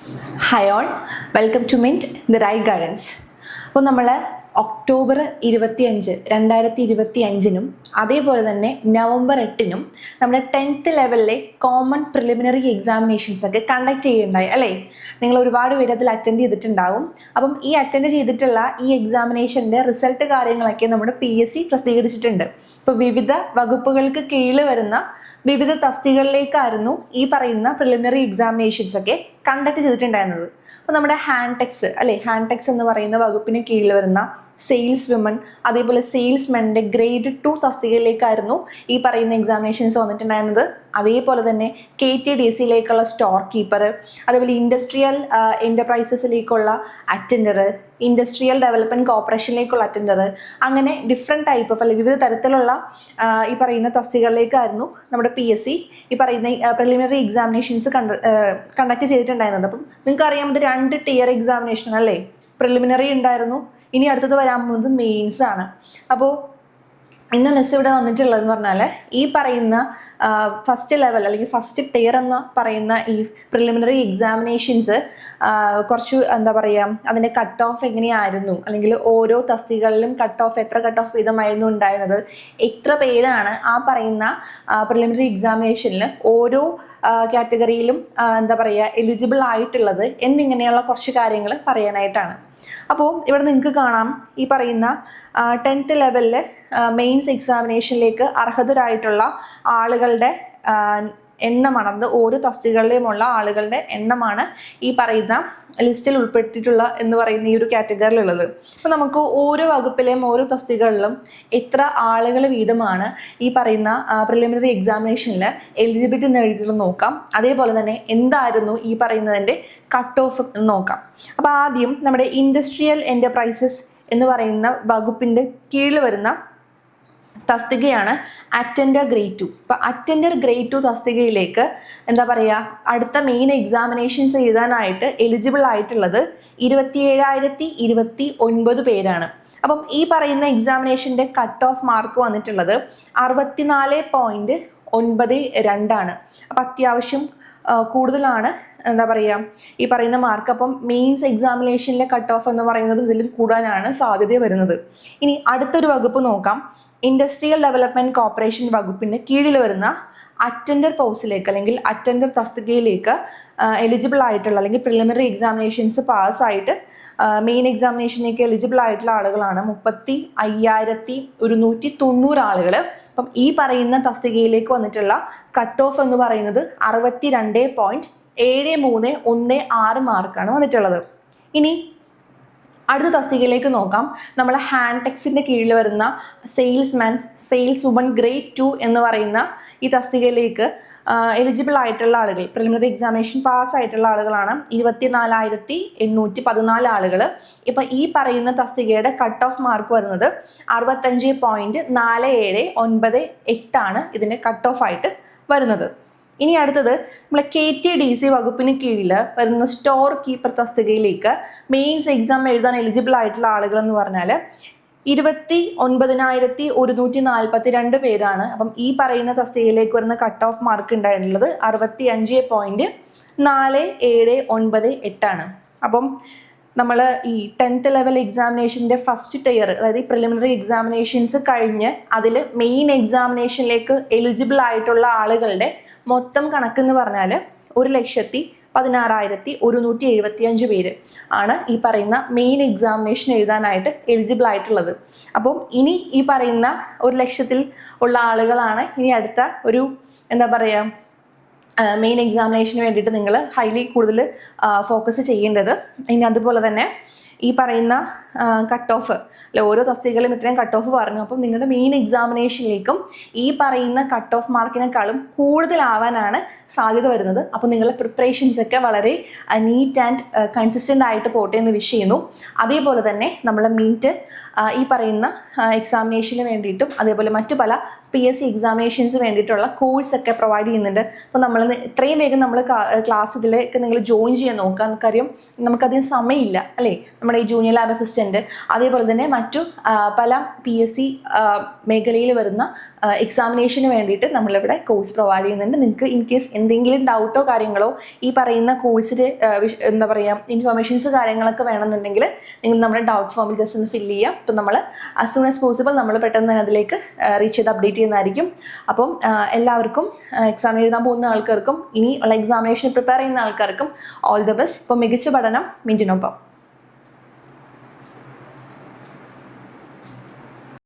Hi all, welcome to Mint, the right guidance. അപ്പോൾ നമ്മൾ October 2025 അതേപോലെ തന്നെ നവംബർ 8 നമ്മുടെ 10th ലെവലിലെ കോമൺ പ്രിലിമിനറി എക്സാമിനേഷൻസ് ഒക്കെ കണ്ടക്ട് ചെയ്യുന്നുണ്ടായി അല്ലേ? നിങ്ങൾ ഒരുപാട് പേര് അതിൽ അറ്റൻഡ് ചെയ്തിട്ടുണ്ടാവും. അപ്പം ഈ അറ്റൻഡ് ചെയ്തിട്ടുള്ള ഈ എക്സാമിനേഷൻ്റെ റിസൾട്ട് കാര്യങ്ങളൊക്കെ നമ്മുടെ PSC പ്രസിദ്ധീകരിച്ചിട്ടുണ്ട്. ഇപ്പോൾ വിവിധ വകുപ്പുകൾക്ക് കീഴിൽ വരുന്ന വിവിധ തസ്തികകളിലേക്കായിരുന്നു ഈ പറയുന്ന പ്രിലിമിനറി എക്സാമിനേഷൻസ് ഒക്കെ കണ്ടക്ട് ചെയ്തിട്ടുണ്ടായിരുന്നത്. അപ്പോൾ നമ്മുടെ ഹാൻടെക്സ് അല്ലെ, ഹാൻടെക്സ് എന്ന് പറയുന്ന വകുപ്പിന് കീഴിൽ വരുന്ന സെയിൽസ് വിമൺ അതേപോലെ സെയിൽസ്മെൻ്റെ ഗ്രേഡ് 2 തസ്തികയിലേക്കായിരുന്നു ഈ പറയുന്ന എക്സാമിനേഷൻസ് വന്നിട്ടുണ്ടായിരുന്നത്. അതേപോലെ തന്നെ KTDCയിലേക്കുള്ള സ്റ്റോർ കീപ്പർ, അതേപോലെ ഇൻഡസ്ട്രിയൽ എൻ്റർപ്രൈസസിലേക്കുള്ള അറ്റൻഡർ, ഇൻഡസ്ട്രിയൽ ഡെവലപ്മെൻറ്റ് കോർപ്പറേഷനിലേക്കുള്ള അറ്റൻഡർ, അങ്ങനെ ഡിഫറെൻറ്റ് ടൈപ്പ് ഓഫ് അല്ലെങ്കിൽ വിവിധ തരത്തിലുള്ള ഈ പറയുന്ന തസ്തികകളിലേക്കായിരുന്നു നമ്മുടെ PSC ഈ പറയുന്ന പ്രിലിമിനറി എക്സാമിനേഷൻസ് കണ്ടക്ട് ചെയ്തിട്ടുണ്ടായിരുന്നത്. അപ്പം നിങ്ങൾക്ക് അറിയാം, ഇത് 2 ടിയർ എക്സാമിനേഷൻ അല്ലേ? പ്രിലിമിനറി ഉണ്ടായിരുന്നു, ഇനി അടുത്തത് വരാൻ പോകുന്നത് മെയിൻസ് ആണ്. അപ്പോൾ ഇന്ന് മിസ് ഇവിടെ വന്നിട്ടുള്ളതെന്ന് പറഞ്ഞാൽ ഈ പറയുന്ന ഫസ്റ്റ് ലെവൽ അല്ലെങ്കിൽ ഫസ്റ്റ് ടിയർ എന്ന് പറയുന്ന ഈ പ്രിലിമിനറി എക്സാമിനേഷൻസ് കുറച്ച് എന്താ പറയുക, അതിൻ്റെ കട്ട് ഓഫ് എങ്ങനെയായിരുന്നു, അല്ലെങ്കിൽ ഓരോ തസ്തികളിലും എത്ര കട്ട് ഓഫ് വീതമായിരുന്നു ഉണ്ടായിരുന്നത്, എത്ര പേരാണ് ആ പറയുന്ന പ്രിലിമിനറി എക്സാമിനേഷനിൽ ഓരോ കാറ്റഗറിയിലും എന്താ പറയുക എലിജിബിൾ ആയിട്ടുള്ളത് എന്നിങ്ങനെയുള്ള കുറച്ച് കാര്യങ്ങൾ പറയാനായിട്ടാണ്. അപ്പോൾ ഇവിടെ നിങ്ങൾക്ക് കാണാം, ഈ പറയുന്ന 10th ലെവലിൽ മെയിൻസ് എക്സാമിനേഷനിലേക്ക് അർഹതരായിട്ടുള്ള ആളുകളുടെ എണ്ണമാണ്, അത് ഓരോ തസ്തികളിലുമുള്ള ആളുകളുടെ എണ്ണമാണ് ഈ പറയുന്ന ലിസ്റ്റിൽ ഉൾപ്പെട്ടിട്ടുള്ള എന്ന് പറയുന്ന ഈ ഒരു കാറ്റഗറിയിലുള്ളത്. അപ്പോൾ നമുക്ക് ഓരോ വകുപ്പിലെയും ഓരോ തസ്തികളിലും എത്ര ആളുകൾ വീതമാണ് ഈ പറയുന്ന പ്രിലിമിനറി എക്സാമിനേഷനിൽ എലിജിബിലിറ്റി നേടിയിട്ടുള്ളത് നോക്കാം. അതേപോലെ തന്നെ എന്തായിരുന്നു ഈ പറയുന്നതിൻ്റെ കട്ട് ഓഫ് നോക്കാം. അപ്പോൾ ആദ്യം നമ്മുടെ ഇൻഡസ്ട്രിയൽ എൻ്റർപ്രൈസസ് എന്ന് പറയുന്ന വകുപ്പിൻ്റെ കീഴിൽ വരുന്ന തസ്തികയാണ് അറ്റൻഡർ ഗ്രേഡ് 2. അപ്പോൾ അറ്റൻഡർ ഗ്രേഡ് 2 തസ്തികയിലേക്ക് എന്താ പറയുക, അടുത്ത മെയിൻ എക്സാമിനേഷൻസ് എഴുതാനായിട്ട് എലിജിബിൾ ആയിട്ടുള്ളത് 27,029 പേരാണ്. അപ്പം ഈ പറയുന്ന എക്സാമിനേഷൻ്റെ കട്ട് ഓഫ് മാർക്ക് വന്നിട്ടുള്ളത് 64.92 ആണ്. അപ്പം അത്യാവശ്യം കൂടുതലാണ് എന്താ പറയുക ഈ പറയുന്ന മാർക്ക്. അപ്പം മെയിൻസ് എക്സാമിനേഷനിലെ കട്ട് ഓഫ് എന്ന് പറയുന്നത് ഇതിലും കൂടാനാണ് സാധ്യത വരുന്നത്. ഇനി അടുത്തൊരു വകുപ്പ് നോക്കാം. ഇൻഡസ്ട്രിയൽ ഡെവലപ്മെൻറ്റ് കോർപ്പറേഷൻ വകുപ്പിന് കീഴിൽ വരുന്ന അറ്റൻഡർ പോസ്റ്റിലേക്ക് അല്ലെങ്കിൽ അറ്റൻഡർ തസ്തികയിലേക്ക് എലിജിബിൾ ആയിട്ടുള്ള അല്ലെങ്കിൽ പ്രിലിമിനറി എക്സാമിനേഷൻസ് പാസ്സായിട്ട് മെയിൻ എക്സാമിനേഷനിലേക്ക് എലിജിബിൾ ആയിട്ടുള്ള ആളുകളാണ് 35,190 ആളുകൾ. അപ്പം ഈ പറയുന്ന തസ്തികയിലേക്ക് വന്നിട്ടുള്ള കട്ട് ഓഫ് എന്ന് പറയുന്നത് 62.7316 മാർക്കാണ് വന്നിട്ടുള്ളത്. ഇനി അടുത്ത തസ്തികയിലേക്ക് നോക്കാം. നമ്മൾ ഹാൻടെക്സിൻ്റെ കീഴിൽ വരുന്ന സെയിൽസ്മാൻ, സെയിൽസ് വുമൺ ഗ്രേഡ് 2 എന്ന് പറയുന്ന ഈ തസ്തികയിലേക്ക് എലിജിബിൾ ആയിട്ടുള്ള ആളുകൾ, പ്രിലിമിനറി എക്സാമിനേഷൻ പാസ്സായിട്ടുള്ള ആളുകളാണ് 24,814 ആളുകൾ. ഇപ്പം ഈ പറയുന്ന തസ്തികയുടെ കട്ട് ഓഫ് മാർക്ക് വരുന്നത് 65.4798 ആണ് ഇതിൻ്റെ കട്ട് ഓഫ് ആയിട്ട് വരുന്നത്. ഇനി അടുത്തത് നമ്മൾ KTDC വകുപ്പിന് കീഴിൽ വരുന്ന സ്റ്റോർ കീപ്പർ തസ്തികയിലേക്ക് മെയിൻസ് എക്സാം എഴുതാൻ എലിജിബിൾ ആയിട്ടുള്ള ആളുകൾ എന്ന് പറഞ്ഞാൽ 29,142 പേരാണ്. അപ്പം ഈ പറയുന്ന തസ്തികയിലേക്ക് വരുന്ന കട്ട് ഓഫ് മാർക്ക് ഉണ്ടായിട്ടുള്ളത് 65.4798 ആണ്. അപ്പം നമ്മൾ ഈ 10th ലെവൽ എക്സാമിനേഷൻ്റെ ഫസ്റ്റ് ടിയർ, അതായത് ഈ പ്രിലിമിനറി എക്സാമിനേഷൻസ് കഴിഞ്ഞ് അതിൽ മെയിൻ എക്സാമിനേഷനിലേക്ക് എലിജിബിൾ ആയിട്ടുള്ള ആളുകളുടെ മൊത്തം കണക്കെന്ന് പറഞ്ഞാൽ 1,16,175 പേര് ആണ് ഈ പറയുന്ന മെയിൻ എക്സാമിനേഷൻ എഴുതാനായിട്ട് എലിജിബിൾ ആയിട്ടുള്ളത്. അപ്പം ഇനി ഈ പറയുന്ന 1,00,000 ഉള്ള ആളുകളാണ് ഇനി അടുത്ത ഒരു എന്താ പറയുക മെയിൻ എക്സാമിനേഷന് വേണ്ടിയിട്ട് നിങ്ങൾ ഹൈലി കൂടുതൽ ഫോക്കസ് ചെയ്യേണ്ടത്. ഇനി അതുപോലെ തന്നെ ഈ പറയുന്ന കട്ട് ഓഫ് അല്ലെ, ഓരോ തസ്തികകളും ഇത്രയും കട്ട് ഓഫ് പറഞ്ഞു. അപ്പം നിങ്ങളുടെ മെയിൻ എക്സാമിനേഷനിലേക്കും ഈ പറയുന്ന കട്ട് ഓഫ് മാർക്കിനേക്കാളും കൂടുതലാവാനാണ് സാധ്യത വരുന്നത്. അപ്പോൾ നിങ്ങളുടെ പ്രിപ്പറേഷൻസ് ഒക്കെ വളരെ നീറ്റ് ആൻഡ് കൺസിസ്റ്റൻ്റ് ആയിട്ട് പോട്ടെ എന്ന് വിഷ് ചെയ്യുന്നു. അതേപോലെ തന്നെ നമ്മളെ മീറ്റ് ഈ പറയുന്ന എക്സാമിനേഷന് വേണ്ടിയിട്ടും അതേപോലെ മറ്റു പല PSC എക്സാമിനേഷൻസ് വേണ്ടിയിട്ടുള്ള കോഴ്സൊക്കെ പ്രൊവൈഡ് ചെയ്യുന്നുണ്ട്. അപ്പോൾ നമ്മൾ എത്രയും വേഗം നമ്മൾ ക്ലാസ് ഇതിലേക്ക് നിങ്ങൾ ജോയിൻ ചെയ്യാൻ നോക്കുക. കാര്യം നമുക്കധികം സമയമില്ല അല്ലേ? നമ്മുടെ ഈ ജൂനിയർ ലാബ് അസിസ്റ്റൻറ്റ് അതേപോലെ തന്നെ മറ്റു പല PSC മേഖലയിൽ വരുന്ന എക്സാമിനേഷന് വേണ്ടിയിട്ട് നമ്മളിവിടെ കോഴ്സ് പ്രൊവൈഡ് ചെയ്യുന്നുണ്ട്. നിങ്ങൾക്ക് ഇൻ കേസ് എന്തെങ്കിലും ഡൗട്ടോ കാര്യങ്ങളോ ഈ പറയുന്ന കോഴ്സിൽ എന്താ പറയുക ഇൻഫർമേഷൻസ് കാര്യങ്ങളൊക്കെ വേണമെന്നുണ്ടെങ്കിൽ നിങ്ങൾ നമ്മുടെ ഡൗട്ട് ഫോമിൽ ജസ്റ്റ് ഒന്ന് ഫില്ല് ചെയ്യുക. അപ്പം നമ്മൾ ആസ് സൂൺ ആസ് പോസിബിൾ നമ്മൾ പെട്ടെന്ന് തന്നെ അതിലേക്ക് റീച്ച് ചെയ്ത് അപ്ഡേറ്റ് ചെയ്യുന്നതായിരിക്കും. അപ്പം എല്ലാവർക്കും എക്സാം എഴുതാൻ പോകുന്ന ആൾക്കാർക്കും ഇനി ഉള്ള എക്സാമിനേഷൻ പ്രിപ്പയർ ചെയ്യുന്ന ആൾക്കാർക്കും ഓൾ ദ ബെസ്റ്റ്. ഇപ്പോൾ മികച്ച പഠനം മിന്റിനൊപ്പം.